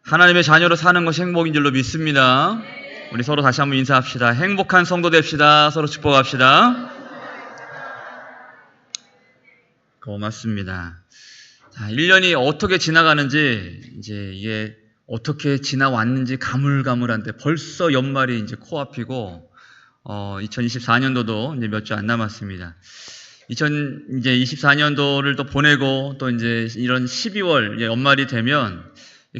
하나님의 자녀로 사는 것이 행복인 줄로 믿습니다. 우리 서로 다시 한번 인사합시다. 행복한 성도 됩시다. 서로 축복합시다. 고맙습니다. 자, 1년이 어떻게 지나가는지, 이게 어떻게 지나왔는지 가물가물한데 벌써 연말이 이제 코앞이고, 2024년도도 이제 몇 주 안 남았습니다. 2024년도를 또 보내고 또 이제 이런 12월 연말이 되면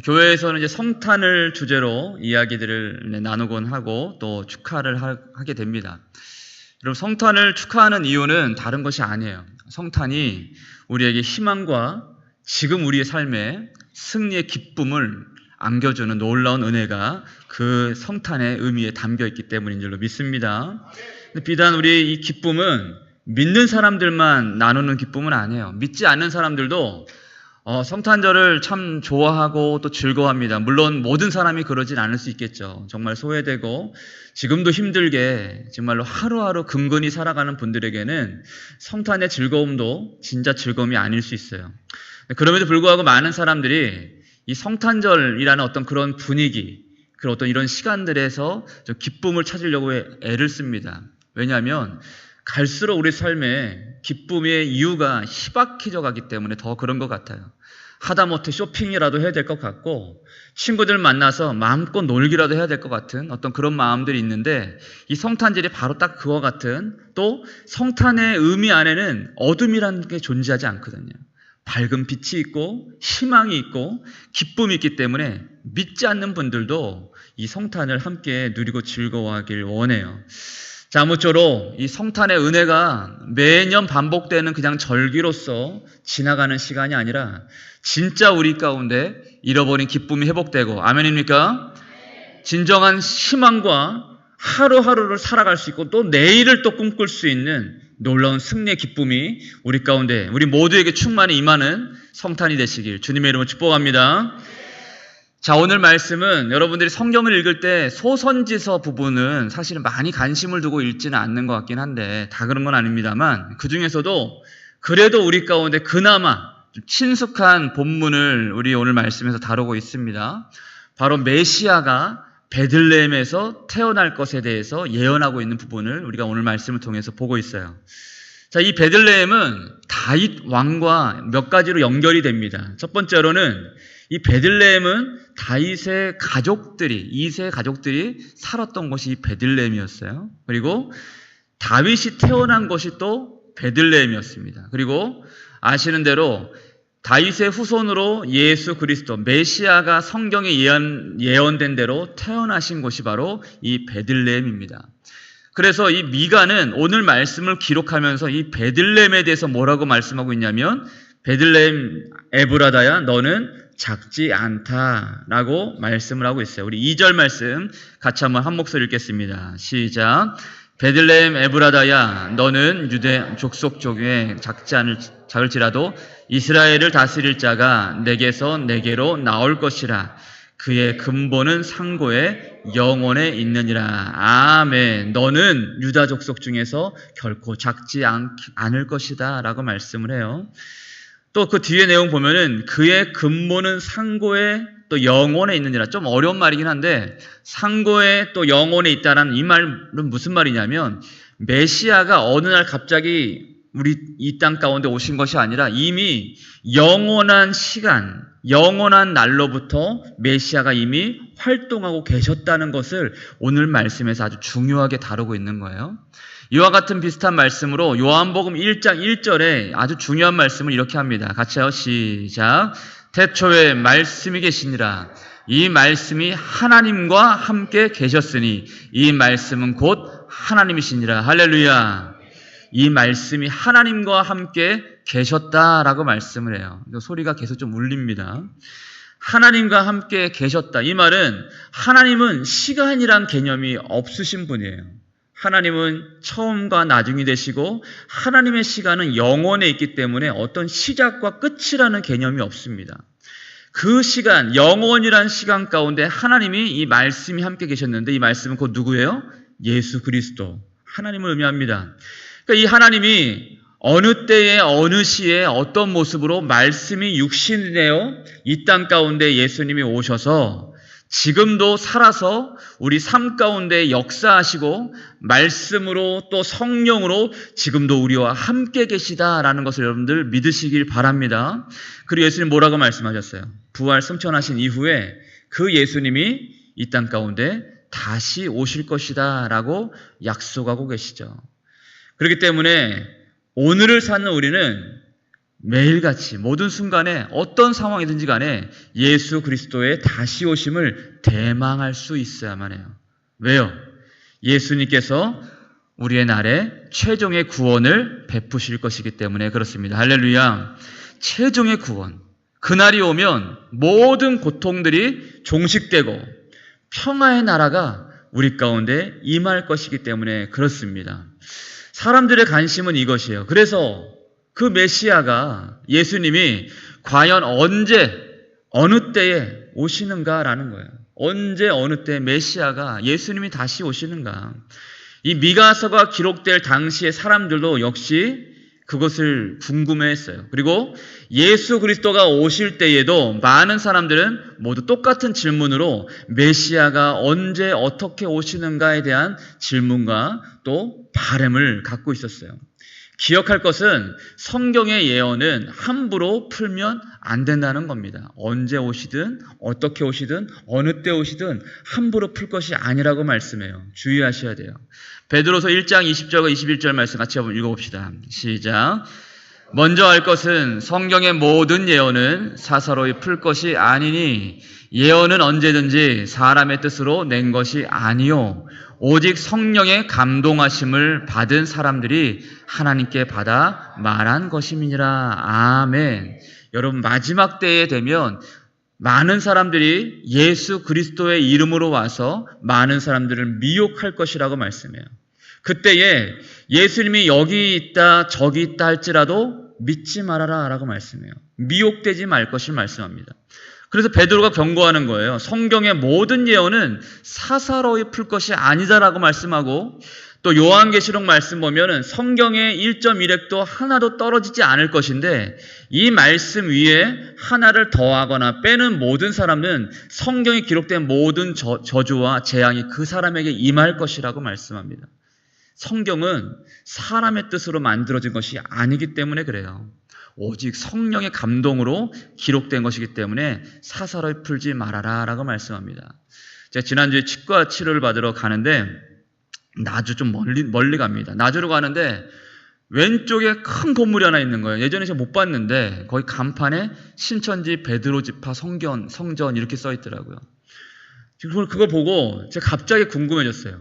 교회에서는 이제 성탄을 주제로 이야기들을 나누곤 하고 또 축하를 하게 됩니다. 여러분, 성탄을 축하하는 이유는 다른 것이 아니에요. 성탄이 우리에게 희망과 지금 우리의 삶에 승리의 기쁨을 안겨주는 놀라운 은혜가 그 성탄의 의미에 담겨 있기 때문인 줄로 믿습니다. 비단 우리의 이 기쁨은 믿는 사람들만 나누는 기쁨은 아니에요. 믿지 않는 사람들도 성탄절을 참 좋아하고 또 즐거워합니다. 물론 모든 사람이 그러진 않을 수 있겠죠. 정말 소외되고 지금도 힘들게 정말로 하루하루 근근히 살아가는 분들에게는 성탄의 즐거움도 진짜 즐거움이 아닐 수 있어요. 그럼에도 불구하고 많은 사람들이 이 성탄절이라는 어떤 그런 분위기, 그런 어떤 이런 시간들에서 좀 기쁨을 찾으려고 애를 씁니다. 왜냐하면 갈수록 우리 삶에 기쁨의 이유가 희박해져 가기 때문에 더 그런 것 같아요. 하다못해 쇼핑이라도 해야 될 것 같고 친구들 만나서 마음껏 놀기라도 해야 될 것 같은 어떤 그런 마음들이 있는데 이 성탄절이 바로 딱 그와 같은, 또 성탄의 의미 안에는 어둠이라는 게 존재하지 않거든요. 밝은 빛이 있고 희망이 있고 기쁨이 있기 때문에 믿지 않는 분들도 이 성탄을 함께 누리고 즐거워하길 원해요. 자, 아무쪼록 이 성탄의 은혜가 매년 반복되는 그냥 절기로서 지나가는 시간이 아니라 진짜 우리 가운데 잃어버린 기쁨이 회복되고, 아멘입니까? 진정한 희망과 하루하루를 살아갈 수 있고 또 내일을 또 꿈꿀 수 있는 놀라운 승리의 기쁨이 우리 가운데, 우리 모두에게 충만히 임하는 성탄이 되시길 주님의 이름으로 축복합니다. 자, 오늘 말씀은 여러분들이 성경을 읽을 때 소선지서 부분은 사실은 많이 관심을 두고 읽지는 않는 것 같긴 한데 다 그런 건 아닙니다만, 그 중에서도 그래도 우리 가운데 그나마 좀 친숙한 본문을 우리 오늘 말씀에서 다루고 있습니다. 바로 메시아가 베들레헴에서 태어날 것에 대해서 예언하고 있는 부분을 우리가 오늘 말씀을 통해서 보고 있어요. 자, 이 베들레헴은 다윗 왕과 몇 가지로 연결이 됩니다. 첫 번째로는 이 베들레헴은 다윗의 가족들이, 2세 가족들이 살았던 곳이 이 베들레헴이었어요. 그리고 다윗이 태어난 곳이 또 베들레헴이었습니다. 그리고 아시는 대로 다윗의 후손으로 예수 그리스도, 메시아가 성경에 예언된 대로 태어나신 곳이 바로 이 베들레헴입니다. 그래서 이 미가는 오늘 말씀을 기록하면서 이 베들레헴에 대해서 뭐라고 말씀하고 있냐면, 베들레헴 에브라다야 너는 작지 않다라고 말씀을 하고 있어요. 우리 2절 말씀 같이 한번 한 목소리 읽겠습니다. 시작. 베들레헴 에브라다야 너는 유대 족속 중에 작을지라도 이스라엘을 다스릴 자가 내게서 내게로 나올 것이라. 그의 근본은 상고에 영원에 있느니라. 아멘. 너는 유다 족속 중에서 결코 작지 않을 것이다 라고 말씀을 해요. 또 그 뒤에 내용 보면은 그의 근본은 상고에 또 영원에 있느니라. 좀 어려운 말이긴 한데 상고에 또 영원에 있다라는 이 말은 무슨 말이냐면, 메시아가 어느 날 갑자기 우리 이 땅 가운데 오신 것이 아니라 이미 영원한 시간, 영원한 날로부터 메시아가 이미 활동하고 계셨다는 것을 오늘 말씀에서 아주 중요하게 다루고 있는 거예요. 이와 같은 비슷한 말씀으로 요한복음 1장 1절에 아주 중요한 말씀을 이렇게 합니다. 같이요. 시작. 태초에 말씀이 계시니라. 이 말씀이 하나님과 함께 계셨으니 이 말씀은 곧 하나님이시니라. 할렐루야. 이 말씀이 하나님과 함께 계셨다라고 말씀을 해요. 소리가 계속 좀 울립니다. 하나님과 함께 계셨다. 이 말은 하나님은 시간이란 개념이 없으신 분이에요. 하나님은 처음과 나중이 되시고 하나님의 시간은 영원에 있기 때문에 어떤 시작과 끝이라는 개념이 없습니다. 그 시간, 영원이란 시간 가운데 하나님이 이 말씀이 함께 계셨는데 이 말씀은 곧 누구예요? 예수 그리스도, 하나님을 의미합니다. 그러니까 이 하나님이 어느 때에 어느 시에 어떤 모습으로 말씀이 육신이 되어 이 땅 가운데 예수님이 오셔서 지금도 살아서 우리 삶 가운데 역사하시고 말씀으로 또 성령으로 지금도 우리와 함께 계시다라는 것을 여러분들 믿으시길 바랍니다. 그리고 예수님 뭐라고 말씀하셨어요? 부활 승천하신 이후에 그 예수님이 이 땅 가운데 다시 오실 것이다 라고 약속하고 계시죠. 그렇기 때문에 오늘을 사는 우리는 매일같이 모든 순간에 어떤 상황이든지 간에 예수 그리스도의 다시 오심을 대망할 수 있어야만 해요. 왜요? 예수님께서 우리의 날에 최종의 구원을 베푸실 것이기 때문에 그렇습니다. 할렐루야. 최종의 구원. 그날이 오면 모든 고통들이 종식되고 평화의 나라가 우리 가운데 임할 것이기 때문에 그렇습니다. 사람들의 관심은 이것이에요. 그래서 그 메시아가 예수님이 과연 언제 어느 때에 오시는가라는 거예요. 언제 어느 때 메시아가 예수님이 다시 오시는가. 이 미가서가 기록될 당시의 사람들도 역시 그것을 궁금해했어요. 그리고 예수 그리스도가 오실 때에도 많은 사람들은 모두 똑같은 질문으로 메시아가 언제 어떻게 오시는가에 대한 질문과 또 바람을 갖고 있었어요. 기억할 것은 성경의 예언은 함부로 풀면 안 된다는 겁니다. 언제 오시든 어떻게 오시든 어느 때 오시든 함부로 풀 것이 아니라고 말씀해요. 주의하셔야 돼요. 베드로서 1장 20절과 21절 말씀 같이 한번 읽어봅시다. 시작. 먼저 알 것은 성경의 모든 예언은 사사로이 풀 것이 아니니 예언은 언제든지 사람의 뜻으로 낸 것이 아니요 오직 성령의 감동하심을 받은 사람들이 하나님께 받아 말한 것임이니라. 아멘. 여러분 마지막 때에 되면 많은 사람들이 예수 그리스도의 이름으로 와서 많은 사람들을 미혹할 것이라고 말씀해요. 그때에 예수님이 여기 있다 저기 있다 할지라도 믿지 말아라 라고 말씀해요. 미혹되지 말 것을 말씀합니다. 그래서 베드로가 경고하는 거예요. 성경의 모든 예언은 사사로이 풀 것이 아니다라고 말씀하고 또 요한계시록 말씀 보면은 성경의 1.1획도 하나도 떨어지지 않을 것인데 이 말씀 위에 하나를 더하거나 빼는 모든 사람은 성경에 기록된 모든 저주와 재앙이 그 사람에게 임할 것이라고 말씀합니다. 성경은 사람의 뜻으로 만들어진 것이 아니기 때문에 그래요. 오직 성령의 감동으로 기록된 것이기 때문에 사사로이 풀지 말아라 라고 말씀합니다. 제가 지난주에 치과 치료를 받으러 가는데 나주 좀 멀리 갑니다. 나주로 가는데 왼쪽에 큰 건물이 하나 있는 거예요. 예전에 제가 못 봤는데 거기 간판에 신천지 베드로 지파 성전 이렇게 써 있더라고요. 그걸 보고 제가 갑자기 궁금해졌어요.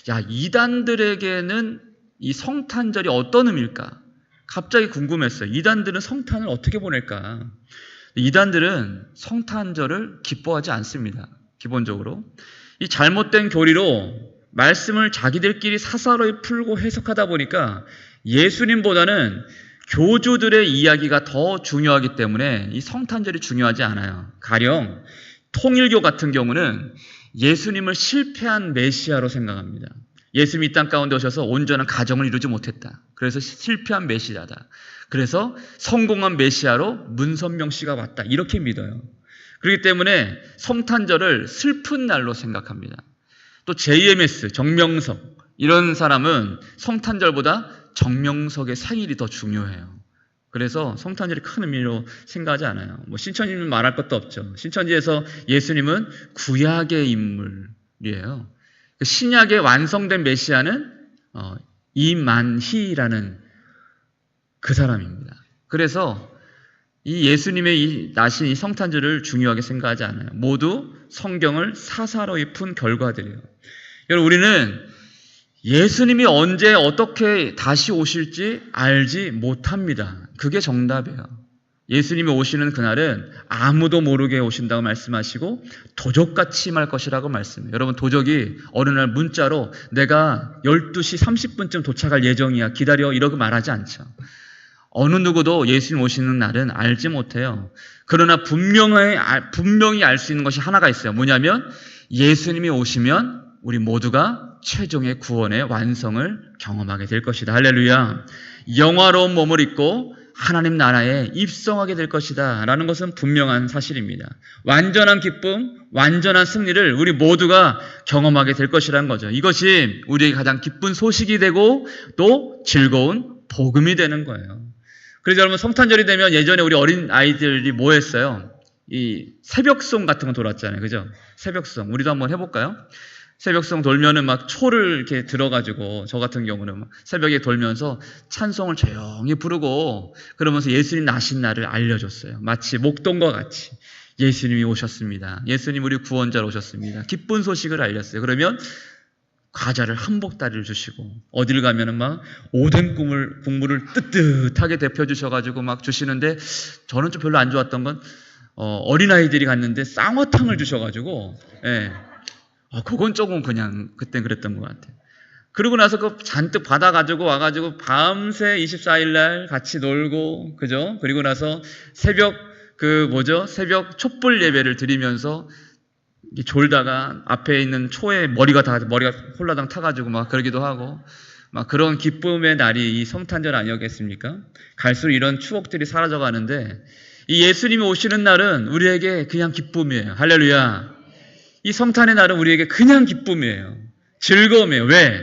야, 이단들에게는 이 성탄절이 어떤 의미일까? 갑자기 궁금했어요. 이단들은 성탄을 어떻게 보낼까? 이단들은 성탄절을 기뻐하지 않습니다. 기본적으로. 이 잘못된 교리로 말씀을 자기들끼리 사사로이 풀고 해석하다 보니까 예수님보다는 교주들의 이야기가 더 중요하기 때문에 이 성탄절이 중요하지 않아요. 가령 통일교 같은 경우는 예수님을 실패한 메시아로 생각합니다. 예수님이 이 땅 가운데 오셔서 온전한 가정을 이루지 못했다. 그래서 실패한 메시아다. 그래서 성공한 메시아로 문선명 씨가 왔다. 이렇게 믿어요. 그렇기 때문에 성탄절을 슬픈 날로 생각합니다. 또 JMS, 정명석 이런 사람은 성탄절보다 정명석의 생일이 더 중요해요. 그래서 성탄절이 큰 의미로 생각하지 않아요. 신천지는 말할 것도 없죠. 신천지에서 예수님은 구약의 인물이에요. 신약의 완성된 메시아는 이만희라는 그 사람입니다. 그래서 이 예수님의 나신 이 성탄절을 중요하게 생각하지 않아요. 모두 성경을 사사로이 푼 결과들이에요. 여러분 우리는 예수님이 언제 어떻게 다시 오실지 알지 못합니다. 그게 정답이에요. 예수님이 오시는 그날은 아무도 모르게 오신다고 말씀하시고 도적같이 임할 것이라고 말씀해요. 여러분 도적이 어느 날 문자로 내가 12시 30분쯤 도착할 예정이야 기다려 이러고 말하지 않죠. 어느 누구도 예수님 오시는 날은 알지 못해요. 그러나 분명히 알 수 있는 것이 하나가 있어요. 뭐냐면 예수님이 오시면 우리 모두가 최종의 구원의 완성을 경험하게 될 것이다. 할렐루야. 영화로운 몸을 입고 하나님 나라에 입성하게 될 것이다 라는 것은 분명한 사실입니다. 완전한 기쁨, 완전한 승리를 우리 모두가 경험하게 될 것이라는 거죠. 이것이 우리에게 가장 기쁜 소식이 되고 또 즐거운 복음이 되는 거예요. 그래서 여러분 성탄절이 되면 예전에 우리 어린 아이들이 뭐 했어요? 이 새벽송 같은 거 돌았잖아요. 그죠? 새벽송. 우리도 한번 해볼까요? 새벽송 돌면은 막 초를 이렇게 들어가지고 저 같은 경우는 막 새벽에 돌면서 찬송을 조용히 부르고 그러면서 예수님 나신 날을 알려줬어요. 마치 목동과 같이 예수님이 오셨습니다. 예수님 우리 구원자로 오셨습니다. 기쁜 소식을 알렸어요. 그러면 과자를 한복다리를 주시고 어딜 가면은 막 오뎅 국물을 뜨뜻하게 데펴 주셔가지고 막 주시는데 저는 좀 별로 안 좋았던 건 어린아이들이 갔는데 쌍화탕을 주셔가지고 예. 그건 조금 그냥 그땐 그랬던 것 같아요. 그러고 나서 그 잔뜩 받아가지고 와가지고 밤새 24일날 같이 놀고 그죠? 그리고 나서 새벽 새벽 촛불 예배를 드리면서 졸다가 앞에 있는 초에 머리가 홀라당 타가지고 막 그러기도 하고 막 그런 기쁨의 날이 이 성탄절 아니었겠습니까? 갈수록 이런 추억들이 사라져 가는데 이 예수님이 오시는 날은 우리에게 그냥 기쁨이에요. 할렐루야. 이 성탄의 날은 우리에게 그냥 기쁨이에요. 즐거움이에요. 왜?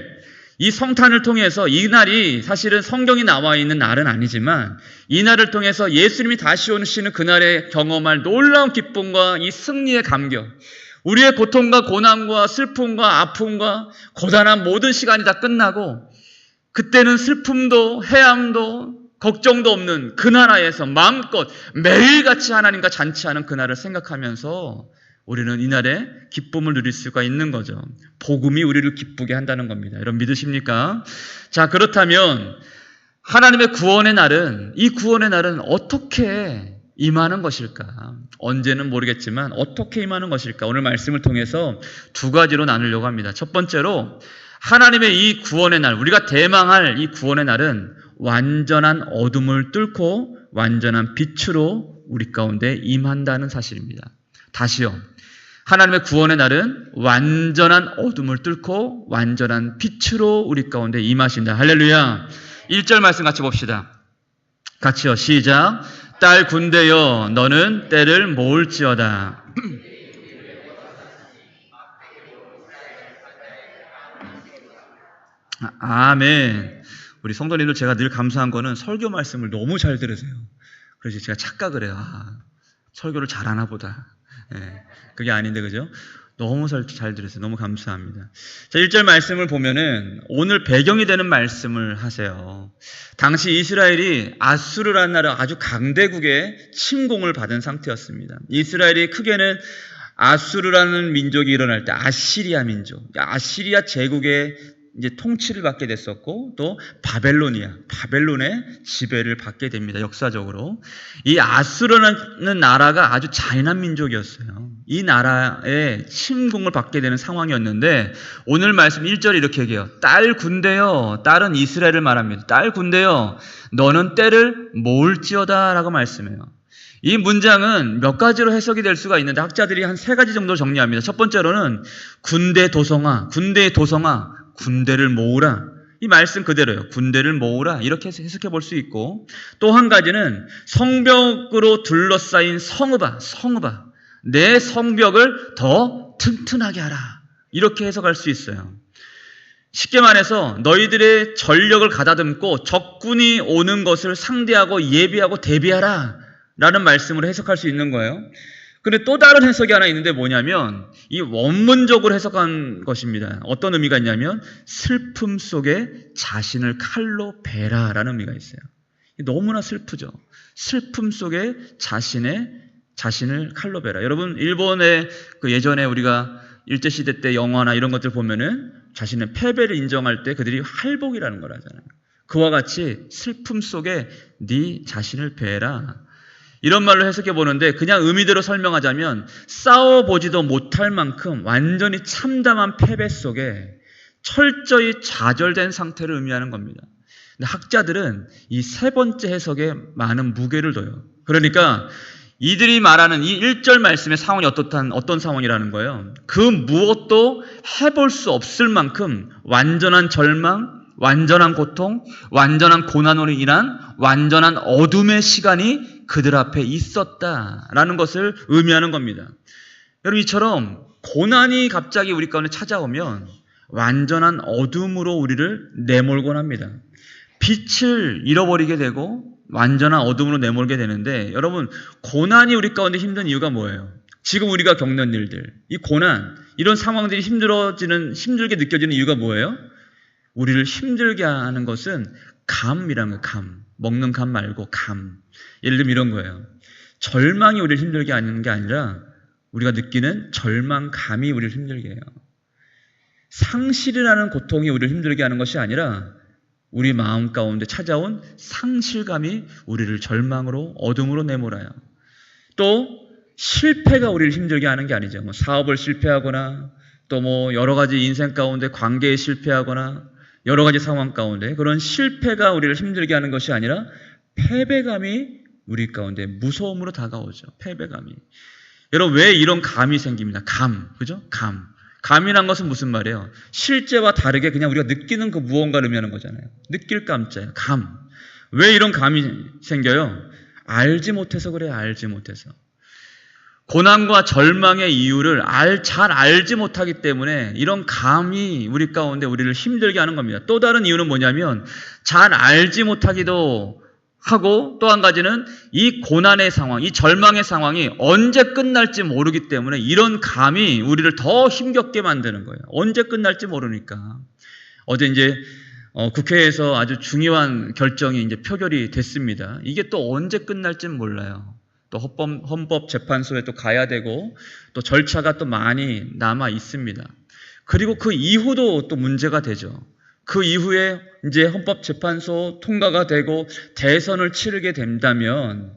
이 성탄을 통해서 이 날이 사실은 성경이 나와 있는 날은 아니지만 이 날을 통해서 예수님이 다시 오시는 그날에 경험할 놀라운 기쁨과 이 승리의 감격, 우리의 고통과 고난과 슬픔과 아픔과 고단한 모든 시간이 다 끝나고 그때는 슬픔도 해함도 걱정도 없는 그 나라에서 마음껏 매일같이 하나님과 잔치하는 그날을 생각하면서 우리는 이날에 기쁨을 누릴 수가 있는 거죠. 복음이 우리를 기쁘게 한다는 겁니다. 여러분 믿으십니까? 자, 그렇다면 하나님의 구원의 날은 이 구원의 날은 어떻게 임하는 것일까? 언제는 모르겠지만 어떻게 임하는 것일까? 오늘 말씀을 통해서 두 가지로 나누려고 합니다. 첫 번째로 하나님의 이 구원의 날, 우리가 대망할 이 구원의 날은 완전한 어둠을 뚫고 완전한 빛으로 우리 가운데 임한다는 사실입니다. 다시요. 하나님의 구원의 날은 완전한 어둠을 뚫고 완전한 빛으로 우리 가운데 임하신다. 할렐루야. 1절 말씀 같이 봅시다. 같이요. 시작. 딸 군대여 너는 때를 모을지어다. 아멘. 우리 성도님들 제가 늘 감사한 거는 설교 말씀을 너무 잘 들으세요. 그래서 제가 착각을 해요. 설교를 잘하나 보다. 네, 그게 아닌데 그죠? 너무 잘 들으세요. 너무 감사합니다. 자, 1절 말씀을 보면은 오늘 배경이 되는 말씀을 하세요. 당시 이스라엘이 아수르라는 나라 아주 강대국의 침공을 받은 상태였습니다. 이스라엘이 크게는 아수르라는 민족이 일어날 때 아시리아 민족, 아시리아 제국의 이제 통치를 받게 됐었고 또 바벨론의 지배를 받게 됩니다. 역사적으로. 이 아수르라는 나라가 아주 잔인한 민족이었어요. 이 나라에 침공을 받게 되는 상황이었는데 오늘 말씀 1절에 이렇게 얘기해요. 딸 군대여, 딸은 이스라엘을 말합니다. 딸 군대여, 너는 때를 모을지어다 라고 말씀해요. 이 문장은 몇 가지로 해석이 될 수가 있는데 학자들이 한 3가지 정도로 정리합니다. 첫 번째로는 군대의 도성아, 군대를 모으라. 이 말씀 그대로예요. 군대를 모으라. 이렇게 해석해 볼 수 있고 또 한 가지는 성벽으로 둘러싸인 성읍아. 내 성벽을 더 튼튼하게 하라. 이렇게 해석할 수 있어요. 쉽게 말해서 너희들의 전력을 가다듬고 적군이 오는 것을 상대하고 예비하고 대비하라. 라는 말씀으로 해석할 수 있는 거예요. 근데 또 다른 해석이 하나 있는데 뭐냐면 이 원문적으로 해석한 것입니다. 어떤 의미가 있냐면 슬픔 속에 자신을 칼로 베라 라는 의미가 있어요. 너무나 슬프죠. 슬픔 속에 자신을 칼로 베라. 여러분 일본의 그 예전에 우리가 일제시대 때 영화나 이런 것들 보면은 자신의 패배를 인정할 때 그들이 할복이라는 걸 하잖아요. 그와 같이 슬픔 속에 네 자신을 베라. 이런 말로 해석해 보는데 그냥 의미대로 설명하자면 싸워보지도 못할 만큼 완전히 참담한 패배 속에 철저히 좌절된 상태를 의미하는 겁니다. 근데 학자들은 이 3번째 해석에 많은 무게를 둬요. 그러니까 이들이 말하는 이 1절 말씀의 상황이 어떤 상황이라는 거예요. 그 무엇도 해볼 수 없을 만큼 완전한 절망, 완전한 고통, 완전한 고난으로 인한 완전한 어둠의 시간이 그들 앞에 있었다라는 것을 의미하는 겁니다. 여러분, 이처럼 고난이 갑자기 우리 가운데 찾아오면 완전한 어둠으로 우리를 내몰곤 합니다. 빛을 잃어버리게 되고 완전한 어둠으로 내몰게 되는데, 여러분, 고난이 우리 가운데 힘든 이유가 뭐예요? 지금 우리가 겪는 일들, 이 고난, 이런 상황들이 힘들게 느껴지는 이유가 뭐예요? 우리를 힘들게 하는 것은 감이라는 거예요. 감. 먹는 감 말고 감. 예를 들면 이런 거예요. 절망이 우리를 힘들게 하는 게 아니라 우리가 느끼는 절망감이 우리를 힘들게 해요. 상실이라는 고통이 우리를 힘들게 하는 것이 아니라 우리 마음 가운데 찾아온 상실감이 우리를 절망으로, 어둠으로 내몰아요. 또 실패가 우리를 힘들게 하는 게 아니죠. 사업을 실패하거나 또 여러 가지 인생 가운데 관계에 실패하거나 여러 가지 상황 가운데 그런 실패가 우리를 힘들게 하는 것이 아니라 패배감이 우리 가운데 무서움으로 다가오죠. 패배감이. 여러분, 왜 이런 감이 생깁니다. 감. 그죠? 감. 감이란 것은 무슨 말이에요? 실제와 다르게 그냥 우리가 느끼는 그 무언가를 의미하는 거잖아요. 느낄 감자예요. 감. 왜 이런 감이 생겨요? 알지 못해서 그래요. 알지 못해서. 고난과 절망의 이유를 잘 알지 못하기 때문에 이런 감이 우리 가운데 우리를 힘들게 하는 겁니다. 또 다른 이유는 뭐냐면 잘 알지 못하기도 하고, 또 한 가지는 이 고난의 상황, 이 절망의 상황이 언제 끝날지 모르기 때문에 이런 감이 우리를 더 힘겹게 만드는 거예요. 언제 끝날지 모르니까. 어제 이제 국회에서 아주 중요한 결정이 이제 표결이 됐습니다. 이게 또 언제 끝날지 몰라요. 또 헌법재판소에 또 가야 되고 또 절차가 또 많이 남아 있습니다. 그리고 그 이후도 또 문제가 되죠. 그 이후에 이제 헌법재판소 통과가 되고 대선을 치르게 된다면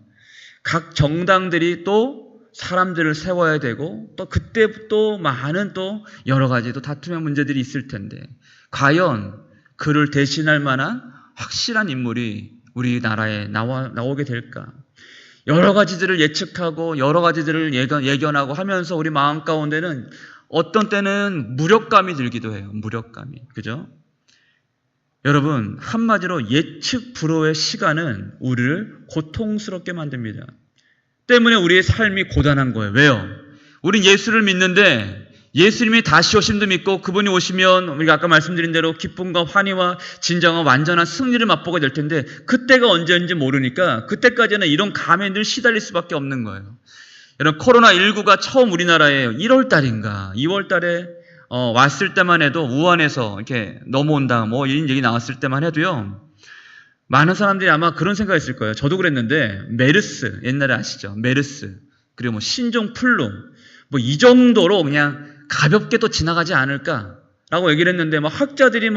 각 정당들이 또 사람들을 세워야 되고 또 그때 또 많은 또 여러 가지 또 다툼의 문제들이 있을 텐데, 과연 그를 대신할 만한 확실한 인물이 우리나라에 나오게 될까? 여러 가지들을 예측하고 여러 가지들을 예견하고 하면서 우리 마음 가운데는 어떤 때는 무력감이 들기도 해요. 무력감이. 그죠? 여러분, 한마디로 예측 불허의 시간은 우리를 고통스럽게 만듭니다. 때문에 우리의 삶이 고단한 거예요. 왜요? 우린 예수를 믿는데 예수님이 다시 오심도 믿고 그분이 오시면 우리가 아까 말씀드린 대로 기쁨과 환희와 진정한 완전한 승리를 맛보게 될 텐데 그때가 언제인지 모르니까 그때까지는 이런 감에 늘 시달릴 수밖에 없는 거예요. 여러분, 코로나19가 처음 우리나라에 1월 달인가 2월 달에 왔을 때만 해도 우한에서 이렇게 넘어온다 이런 얘기 나왔을 때만 해도요, 많은 사람들이 아마 그런 생각했을 거예요. 저도 그랬는데 메르스, 옛날에 아시죠? 메르스, 그리고 신종 플루 이 정도로 그냥 가볍게 또 지나가지 않을까라고 얘기를 했는데 학자들이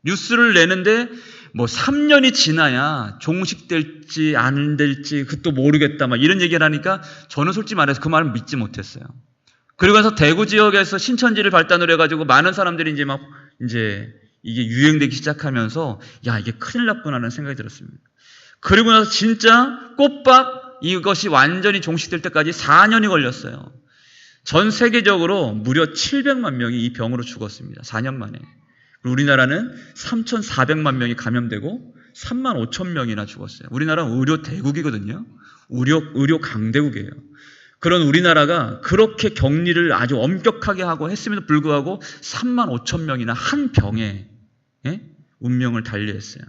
뉴스를 내는데 3년이 지나야 종식될지 안 될지 그것도 모르겠다 이런 얘기를 하니까 저는 솔직히 말해서 그 말을 믿지 못했어요. 그리고 나서 대구 지역에서 신천지를 발단을 해가지고 많은 사람들이 이제 이게 유행되기 시작하면서 이게 큰일 났구나라는 생각이 들었습니다. 그리고 나서 진짜 꼬박 이것이 완전히 종식될 때까지 4년이 걸렸어요. 전 세계적으로 무려 700만 명이 이 병으로 죽었습니다. 4년 만에. 우리나라는 3,400만 명이 감염되고 3만 5천 명이나 죽었어요. 우리나라는 의료 대국이거든요. 의료 강대국이에요. 그런 우리나라가 그렇게 격리를 아주 엄격하게 하고 했음에도 불구하고 3만 5천 명이나 한 병에 운명을 달리했어요.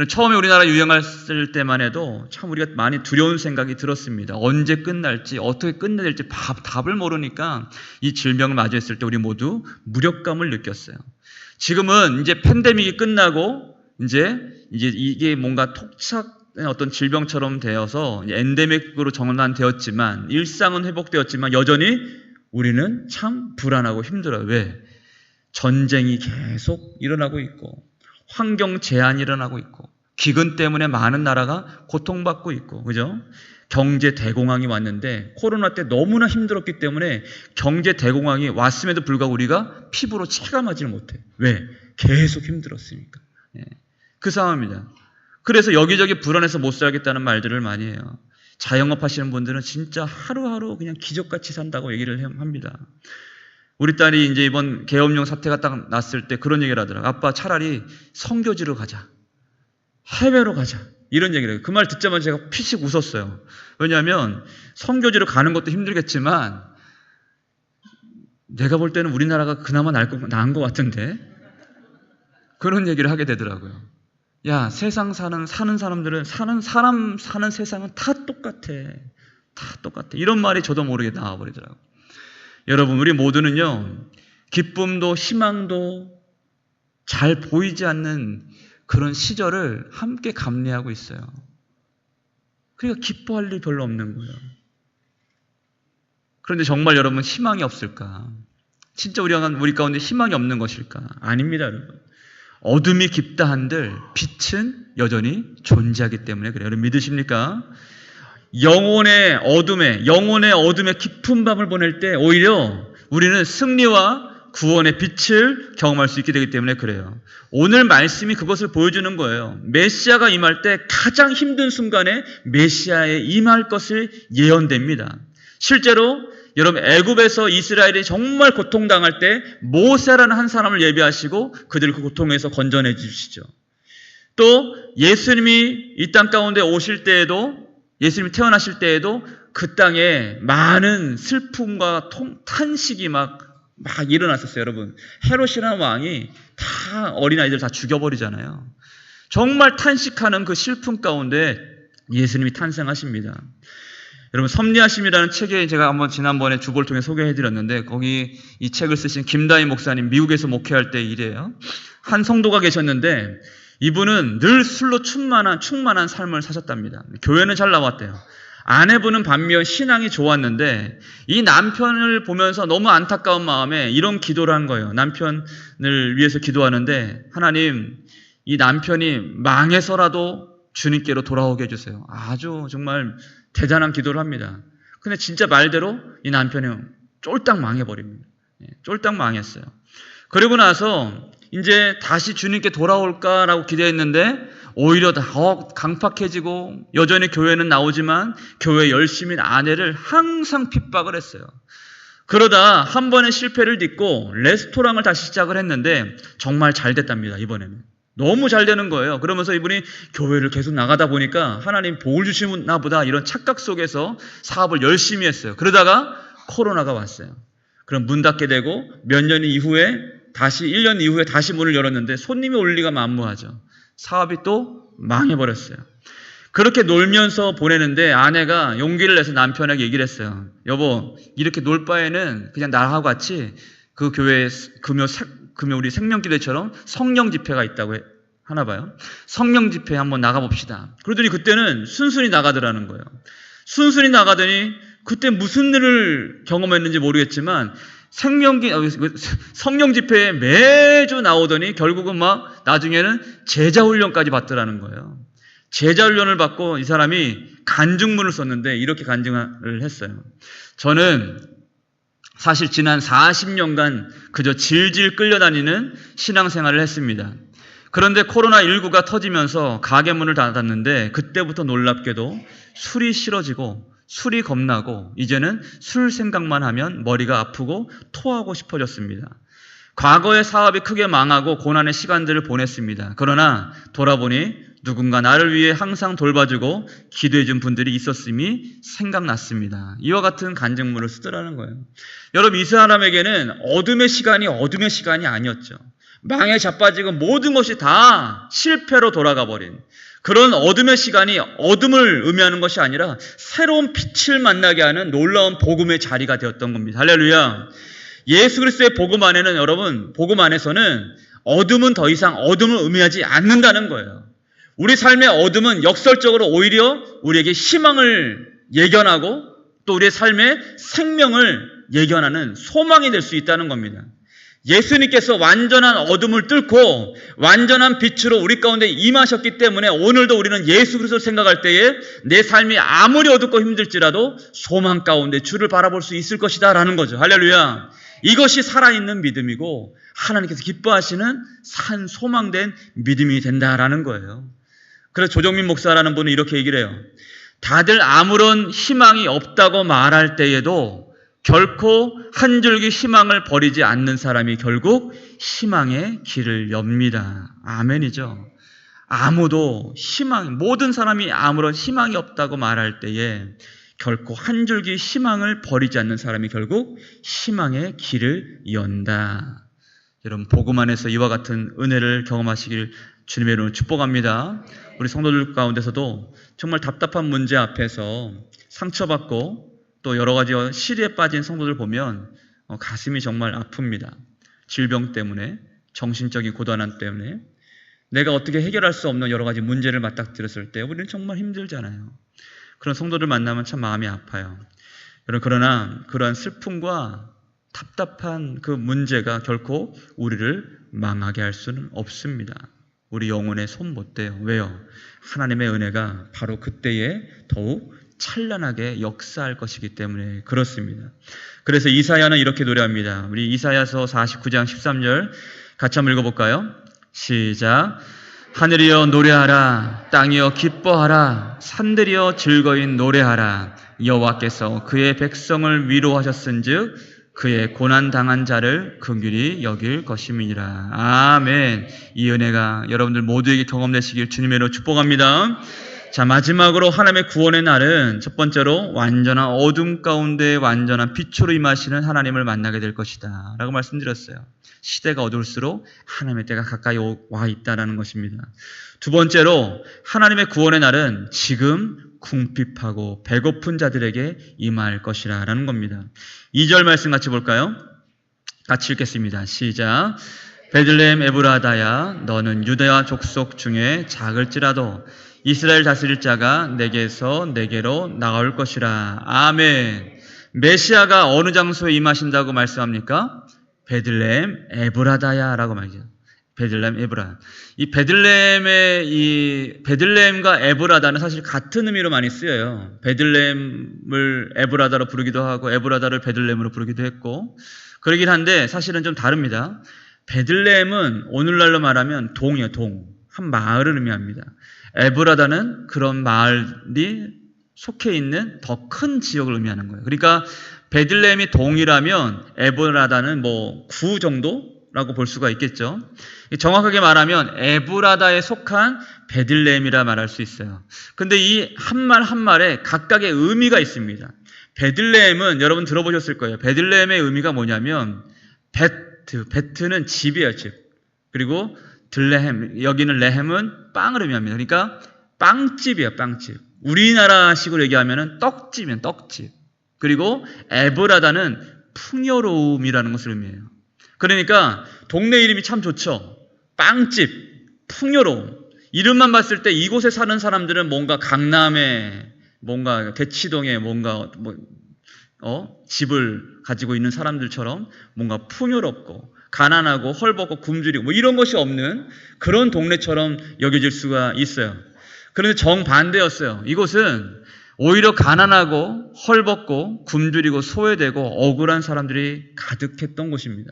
처음에 우리나라 유행했을 때만 해도 참 우리가 많이 두려운 생각이 들었습니다. 언제 끝날지, 어떻게 끝내야 될지 답을 모르니까 이 질병을 마주했을 때 우리 모두 무력감을 느꼈어요. 지금은 이제 팬데믹이 끝나고 이제 이게 뭔가 어떤 질병처럼 되어서 엔데믹으로 전환되었지만 일상은 회복되었지만 여전히 우리는 참 불안하고 힘들어요. 왜? 전쟁이 계속 일어나고 있고 환경 제한이 일어나고 있고 기근 때문에 많은 나라가 고통받고 있고, 그죠? 경제 대공황이 왔는데 코로나 때 너무나 힘들었기 때문에 경제 대공황이 왔음에도 불구하고 우리가 피부로 체감하지를 못해. 왜? 계속 힘들었으니까. 그 상황입니다. 그래서 여기저기 불안해서 못 살겠다는 말들을 많이 해요. 자영업 하시는 분들은 진짜 하루하루 그냥 기적같이 산다고 얘기를 합니다. 우리 딸이 이제 이번 계엄령 사태가 딱 났을 때 그런 얘기를 하더라고요. 아빠 차라리 선교지로 가자. 해외로 가자. 이런 얘기를 해요. 그 말 듣자마자 제가 피식 웃었어요. 왜냐하면 선교지로 가는 것도 힘들겠지만 내가 볼 때는 우리나라가 그나마 나은 것 같은데 그런 얘기를 하게 되더라고요. 야, 세상 사는 사람들은 사는 세상은 다 똑같아. 다 똑같아. 이런 말이 저도 모르게 나와버리더라고요. 여러분, 우리 모두는요, 기쁨도 희망도 잘 보이지 않는 그런 시절을 함께 감내하고 있어요. 그러니까 기뻐할 일이 별로 없는 거예요. 그런데 정말 여러분, 희망이 없을까? 진짜 우리 가운데 희망이 없는 것일까? 아닙니다, 여러분. 어둠이 깊다 한들 빛은 여전히 존재하기 때문에 그래요. 여러분 믿으십니까? 영혼의 어둠에 깊은 밤을 보낼 때 오히려 우리는 승리와 구원의 빛을 경험할 수 있게 되기 때문에 그래요. 오늘 말씀이 그것을 보여주는 거예요. 메시아가 임할 때 가장 힘든 순간에 메시아에 임할 것을 예언됩니다. 실제로 여러분 애굽에서 이스라엘이 정말 고통당할 때 모세라는 한 사람을 예비하시고 그들을 그 고통에서 건져내 주시죠. 또 예수님이 이 땅 가운데 오실 때에도 예수님이 태어나실 때에도 그 땅에 많은 슬픔과 탄식이 막 일어났었어요. 여러분 헤롯이라는 왕이 다 어린아이들 다 죽여버리잖아요. 정말 탄식하는 그 슬픔 가운데 예수님이 탄생하십니다. 여러분 섭리하심이라는 책에 제가 한번 지난번에 주보를 통해 소개해드렸는데 거기 이 책을 쓰신 김다희 목사님 미국에서 목회할 때 일이에요. 한 성도가 계셨는데 이분은 늘 술로 충만한 삶을 사셨답니다. 교회는 잘 나왔대요. 아내분은 반면 신앙이 좋았는데 이 남편을 보면서 너무 안타까운 마음에 이런 기도를 한 거예요. 남편을 위해서 기도하는데 하나님 이 남편이 망해서라도 주님께로 돌아오게 해주세요. 아주 정말 대단한 기도를 합니다. 근데 진짜 말대로 이 남편이 쫄딱 망해버립니다. 쫄딱 망했어요. 그리고 나서 이제 다시 주님께 돌아올까라고 기대했는데 오히려 더 강팍해지고 여전히 교회는 나오지만 교회 열심인 아내를 항상 핍박을 했어요. 그러다 한 번의 실패를 딛고 레스토랑을 다시 시작을 했는데 정말 잘 됐답니다. 이번에는. 너무 잘 되는 거예요. 그러면서 이분이 교회를 계속 나가다 보니까 하나님 복을 주시나 보다 이런 착각 속에서 사업을 열심히 했어요. 그러다가 코로나가 왔어요. 그럼 문 닫게 되고 몇 년 이후에 1년 이후에 다시 문을 열었는데 손님이 올 리가 만무하죠. 사업이 또 망해버렸어요. 그렇게 놀면서 보내는데 아내가 용기를 내서 남편에게 얘기를 했어요. 여보, 이렇게 놀 바에는 그냥 나하고 같이 그 교회에 금요 우리 생명기도처럼 성령 집회가 있다고 하나 봐요. 성령 집회 한번 나가봅시다. 그러더니 그때는 순순히 나가더라는 거예요. 순순히 나가더니 그때 무슨 일을 경험했는지 모르겠지만 성령 집회에 매주 나오더니 결국은 막 나중에는 제자 훈련까지 받더라는 거예요. 제자 훈련을 받고 이 사람이 간증문을 썼는데 이렇게 간증을 했어요. 저는 사실 지난 40년간 그저 질질 끌려다니는 신앙생활을 했습니다. 그런데 코로나19가 터지면서 가게 문을 닫았는데 그때부터 놀랍게도 술이 싫어지고 술이 겁나고 이제는 술 생각만 하면 머리가 아프고 토하고 싶어졌습니다. 과거의 사업이 크게 망하고 고난의 시간들을 보냈습니다. 그러나 돌아보니 누군가 나를 위해 항상 돌봐주고 기도해준 분들이 있었음이 생각났습니다. 이와 같은 간증문을 쓰더라는 거예요. 여러분 이 사람에게는 어둠의 시간이 아니었죠. 망에 자빠지고 모든 것이 다 실패로 돌아가 버린 그런 어둠의 시간이 어둠을 의미하는 것이 아니라 새로운 빛을 만나게 하는 놀라운 복음의 자리가 되었던 겁니다. 할렐루야. 예수 그리스도의 복음 안에는 여러분 복음 안에서는 어둠은 더 이상 어둠을 의미하지 않는다는 거예요. 우리 삶의 어둠은 역설적으로 오히려 우리에게 희망을 예견하고 또 우리의 삶의 생명을 예견하는 소망이 될 수 있다는 겁니다. 예수님께서 완전한 어둠을 뚫고 완전한 빛으로 우리 가운데 임하셨기 때문에 오늘도 우리는 예수 그리스도를 생각할 때에 내 삶이 아무리 어둡고 힘들지라도 소망 가운데 주를 바라볼 수 있을 것이다 라는 거죠. 할렐루야. 이것이 살아있는 믿음이고 하나님께서 기뻐하시는 산 소망된 믿음이 된다라는 거예요. 그래서 조정민 목사라는 분은 이렇게 얘기를 해요. 다들 아무런 희망이 없다고 말할 때에도 결코 한 줄기 희망을 버리지 않는 사람이 결국 희망의 길을 엽니다. 아멘이죠. 아무도 모든 사람이 아무런 희망이 없다고 말할 때에 결코 한 줄기 희망을 버리지 않는 사람이 결국 희망의 길을 연다. 여러분, 복음 안에서 이와 같은 은혜를 경험하시길 주님의 이름으로 축복합니다. 우리 성도들 가운데서도 정말 답답한 문제 앞에서 상처받고 또 여러 가지 시리에 빠진 성도들 보면 가슴이 정말 아픕니다. 질병 때문에, 정신적인 고단함 때문에 내가 어떻게 해결할 수 없는 여러 가지 문제를 맞닥뜨렸을 때 우리는 정말 힘들잖아요. 그런 성도들 만나면 참 마음이 아파요. 그러나 그러한 슬픔과 답답한 그 문제가 결코 우리를 망하게 할 수는 없습니다. 우리 영혼의 손 못 대요. 왜요? 하나님의 은혜가 바로 그때에 더욱 찬란하게 역사할 것이기 때문에 그렇습니다. 그래서 이사야는 이렇게 노래합니다. 우리 이사야서 49장 13절 같이 한번 읽어볼까요? 시작. 하늘이여 노래하라. 땅이여 기뻐하라. 산들이여 즐거이 노래하라. 여호와께서 그의 백성을 위로하셨은즉 그의 고난당한 자를 긍휼히 여길 것임이니라. 아멘. 이 은혜가 여러분들 모두에게 경험되시길 주님의 이름으로 축복합니다. 자, 마지막으로 하나님의 구원의 날은 첫 번째로 완전한 어둠 가운데 완전한 빛으로 임하시는 하나님을 만나게 될 것이다 라고 말씀드렸어요. 시대가 어두울수록 하나님의 때가 가까이 와 있다는 것입니다. 두 번째로 하나님의 구원의 날은 지금 궁핍하고 배고픈 자들에게 임할 것이라 라는 겁니다. 2절 말씀 같이 볼까요? 같이 읽겠습니다. 시작. 베들레헴 에브라다야 너는 유다 족속 중에 작을지라도 이스라엘 다스릴 자가 내게서 내게로 나올 것이라. 아멘. 메시아가 어느 장소에 임하신다고 말씀합니까? 베들레헴 에브라다야 라고 말이죠. 베들레헴 에브라. 이 베들레헴과 에브라다는 사실 같은 의미로 많이 쓰여요. 베들레헴을 에브라다로 부르기도 하고 에브라다를 베들레헴으로 부르기도 했고 그러긴 한데 사실은 좀 다릅니다. 베들레헴은 오늘날로 말하면 동이에요. 한 마을을 의미합니다. 에브라다는 그런 마을이 속해 있는 더 큰 지역을 의미하는 거예요. 그러니까 베들레헴이 동이라면 에브라다는 구 정도라고 볼 수가 있겠죠. 정확하게 말하면 에브라다에 속한 베들레헴이라 말할 수 있어요. 근데 이 한 말 한 말에 각각의 의미가 있습니다. 베들레헴은 여러분 들어보셨을 거예요. 베들레헴의 의미가 뭐냐면 베트는 집이에요, 집. 그리고 들레헴, 여기는 레헴은 빵을 의미합니다. 그러니까 빵집이에요, 빵집. 우리나라식으로 얘기하면 떡집이에요, 떡집. 그리고 에브라다는 풍요로움이라는 것을 의미해요. 그러니까 동네 이름이 참 좋죠. 빵집, 풍요로움. 이름만 봤을 때 이곳에 사는 사람들은 뭔가 강남에, 뭔가 대치동에 뭔가 집을 가지고 있는 사람들처럼 뭔가 풍요롭고 가난하고 헐벗고 굶주리고 이런 것이 없는 그런 동네처럼 여겨질 수가 있어요. 그런데 정반대였어요. 이곳은 오히려 가난하고 헐벗고 굶주리고 소외되고 억울한 사람들이 가득했던 곳입니다.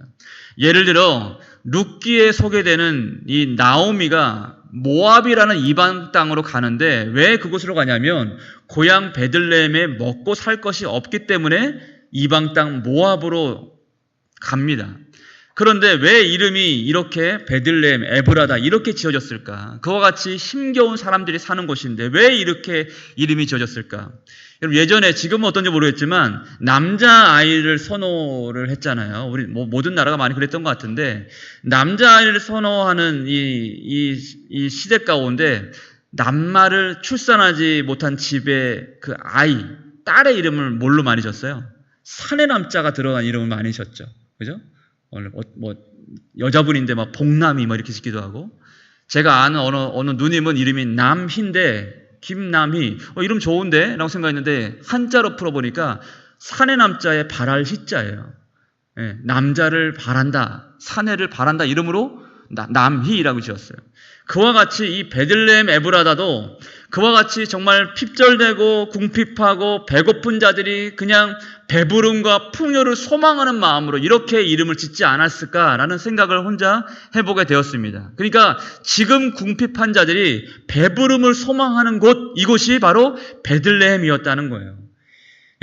예를 들어 룻기에 소개되는 이 나오미가 모압이라는 이방 땅으로 가는데 왜 그곳으로 가냐면 고향 베들레헴에 먹고 살 것이 없기 때문에 이방 땅 모압으로 갑니다. 그런데 왜 이름이 이렇게 베들레헴, 에브라다 이렇게 지어졌을까? 그와 같이 힘겨운 사람들이 사는 곳인데 왜 이렇게 이름이 지어졌을까? 여러분 예전에 지금은 어떤지 모르겠지만 남자아이를 선호를 했잖아요. 우리 모든 나라가 많이 그랬던 것 같은데 남자아이를 선호하는 이 시대 가운데 남마를 출산하지 못한 집의 그 아이, 딸의 이름을 뭘로 많이 졌어요? 산의 남자가 들어간 이름을 많이 졌죠. 그죠? 여자분인데 복남이 이렇게 짓기도 하고 제가 아는 어느 누님은 이름이 남희인데 김남희 이름 좋은데? 라고 생각했는데 한자로 풀어보니까 산의 남자의 바랄 희자예요. 남자를 바란다, 사내를 바란다 이름으로 남희라고 지었어요. 그와 같이 이 베들레헴 에브라다도 그와 같이 정말 핍절되고 궁핍하고 배고픈 자들이 그냥 배부름과 풍요를 소망하는 마음으로 이렇게 이름을 짓지 않았을까라는 생각을 혼자 해보게 되었습니다. 그러니까 지금 궁핍한 자들이 배부름을 소망하는 곳, 이곳이 바로 베들레헴이었다는 거예요.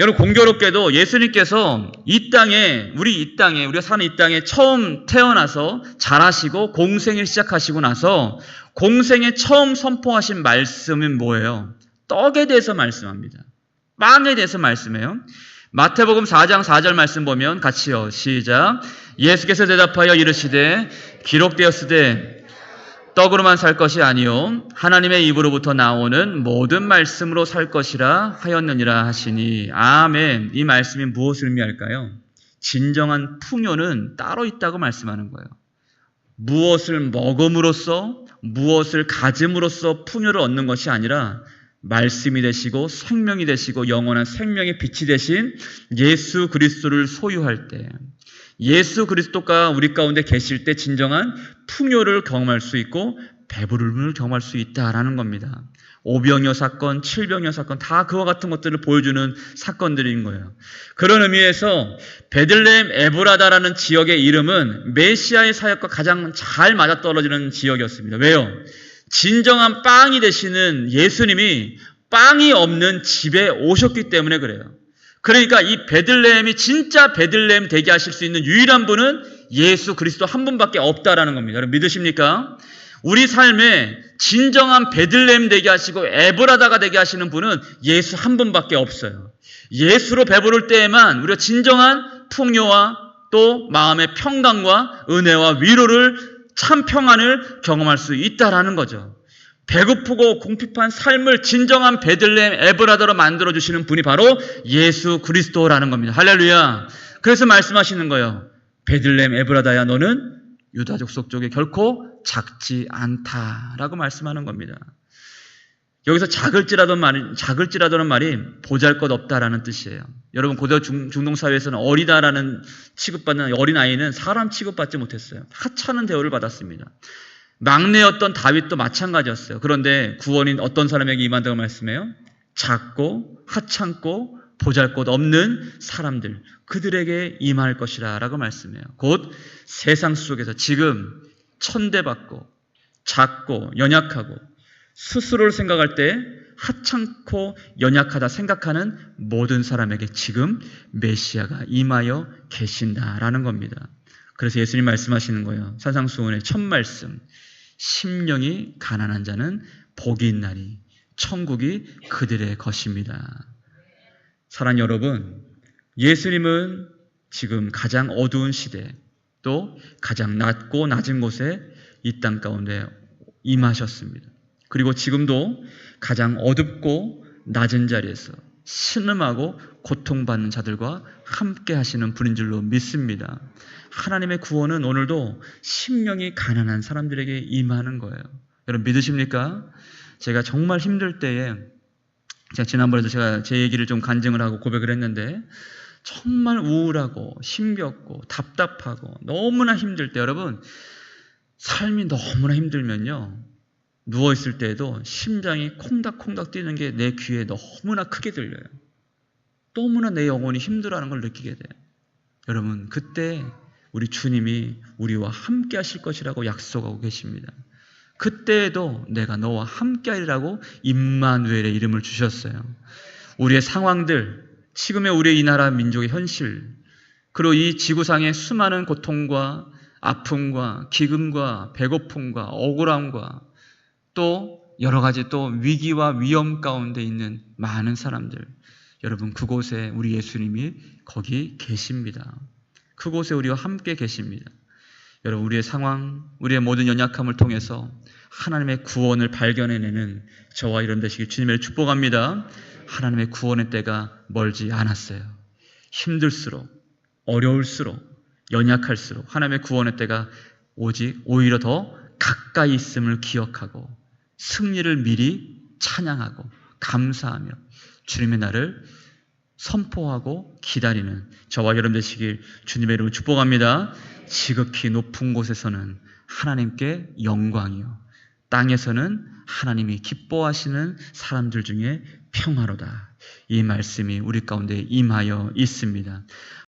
여러분, 공교롭게도 예수님께서 우리가 사는 이 땅에 처음 태어나서 자라시고 공생을 시작하시고 나서 공생에 처음 선포하신 말씀은 뭐예요? 떡에 대해서 말씀합니다. 빵에 대해서 말씀해요. 마태복음 4장 4절 말씀 보면 같이요. 시작. 예수께서 대답하여 이르시되 기록되었으되 떡으로만 살 것이 아니요 하나님의 입으로부터 나오는 모든 말씀으로 살 것이라 하였느니라 하시니. 아멘. 이 말씀이 무엇을 의미할까요? 진정한 풍요는 따로 있다고 말씀하는 거예요. 무엇을 먹음으로써 무엇을 가짐으로써 풍요를 얻는 것이 아니라 말씀이 되시고 생명이 되시고 영원한 생명의 빛이 되신 예수 그리스도를 소유할 때, 예수 그리스도가 우리 가운데 계실 때 진정한 풍요를 경험할 수 있고 배부름을 경험할 수 있다라는 겁니다. 오병이어 사건, 칠병이어 사건 다 그와 같은 것들을 보여주는 사건들인 거예요. 그런 의미에서 베들레헴 에브라다라는 지역의 이름은 메시아의 사역과 가장 잘 맞아떨어지는 지역이었습니다. 왜요? 진정한 빵이 되시는 예수님이 빵이 없는 집에 오셨기 때문에 그래요. 그러니까 이 베들레헴이 진짜 베들레헴 되게 하실 수 있는 유일한 분은 예수 그리스도 한 분밖에 없다라는 겁니다. 여러분 믿으십니까? 우리 삶에 진정한 베들레헴 되게 하시고 에브라다가 되게 하시는 분은 예수 한 분밖에 없어요. 예수로 배부를 때에만 우리가 진정한 풍요와 또 마음의 평강과 은혜와 위로를 참 평안을 경험할 수 있다라는 거죠. 배고프고 궁핍한 삶을 진정한 베들레헴 에브라다로 만들어주시는 분이 바로 예수 그리스도라는 겁니다. 할렐루야. 그래서 말씀하시는 거예요. 베들레헴 에브라다야 너는 유다 족속 쪽에 결코 작지 않다라고 말씀하는 겁니다. 여기서 작을지라도는 말이 보잘것없다라는 뜻이에요. 여러분 고대 중동 사회에서는 어리다라는 취급받는 어린아이는 사람 취급받지 못했어요. 하찮은 대우를 받았습니다. 막내였던 다윗도 마찬가지였어요. 그런데 구원인 어떤 사람에게 임한다고 말씀해요? 작고 하찮고 보잘것없는 사람들, 그들에게 임할 것이라 라고 말씀해요. 곧 세상 속에서 지금 천대받고 작고 연약하고 스스로를 생각할 때 하찮고 연약하다 생각하는 모든 사람에게 지금 메시아가 임하여 계신다라는 겁니다. 그래서 예수님 말씀하시는 거예요. 산상수훈의 첫 말씀. 심령이 가난한 자는 복이 있나니 천국이 그들의 것입니다. 사랑하는 여러분, 예수님은 지금 가장 어두운 시대 또 가장 낮고 낮은 곳에 이 땅 가운데 임하셨습니다. 그리고 지금도 가장 어둡고 낮은 자리에서 신음하고 고통받는 자들과 함께 하시는 분인 줄로 믿습니다. 하나님의 구원은 오늘도 심령이 가난한 사람들에게 임하는 거예요. 여러분 믿으십니까? 제가 정말 힘들 때에 제가 지난번에도 제 얘기를 좀 간증을 하고 고백을 했는데 정말 우울하고 힘겹고 답답하고 너무나 힘들 때 여러분 삶이 너무나 힘들면요 누워있을 때에도 심장이 콩닥콩닥 뛰는 게 내 귀에 너무나 크게 들려요. 너무나 내 영혼이 힘들어하는 걸 느끼게 돼요. 여러분 그때 우리 주님이 우리와 함께 하실 것이라고 약속하고 계십니다. 그때에도 내가 너와 함께 하리라고 임마누엘의 이름을 주셨어요. 우리의 상황들, 지금의 우리의 이 나라 민족의 현실, 그리고 이 지구상의 수많은 고통과 아픔과 기근과 배고픔과 억울함과 또 여러 가지 또 위기와 위험 가운데 있는 많은 사람들, 여러분 그곳에 우리 예수님이 거기 계십니다. 그곳에 우리와 함께 계십니다. 여러분 우리의 상황, 우리의 모든 연약함을 통해서 하나님의 구원을 발견해내는 저와 여러분 되시길 주님을 축복합니다. 하나님의 구원의 때가 멀지 않았어요. 힘들수록 어려울수록 연약할수록 하나님의 구원의 때가 오히려 더 가까이 있음을 기억하고 승리를 미리 찬양하고 감사하며 주님의 날을 선포하고 기다리는 저와 여러분 되시길 주님의 이름으로 축복합니다. 지극히 높은 곳에서는 하나님께 영광이요 땅에서는 하나님이 기뻐하시는 사람들 중에 평화로다. 이 말씀이 우리 가운데 임하여 있습니다.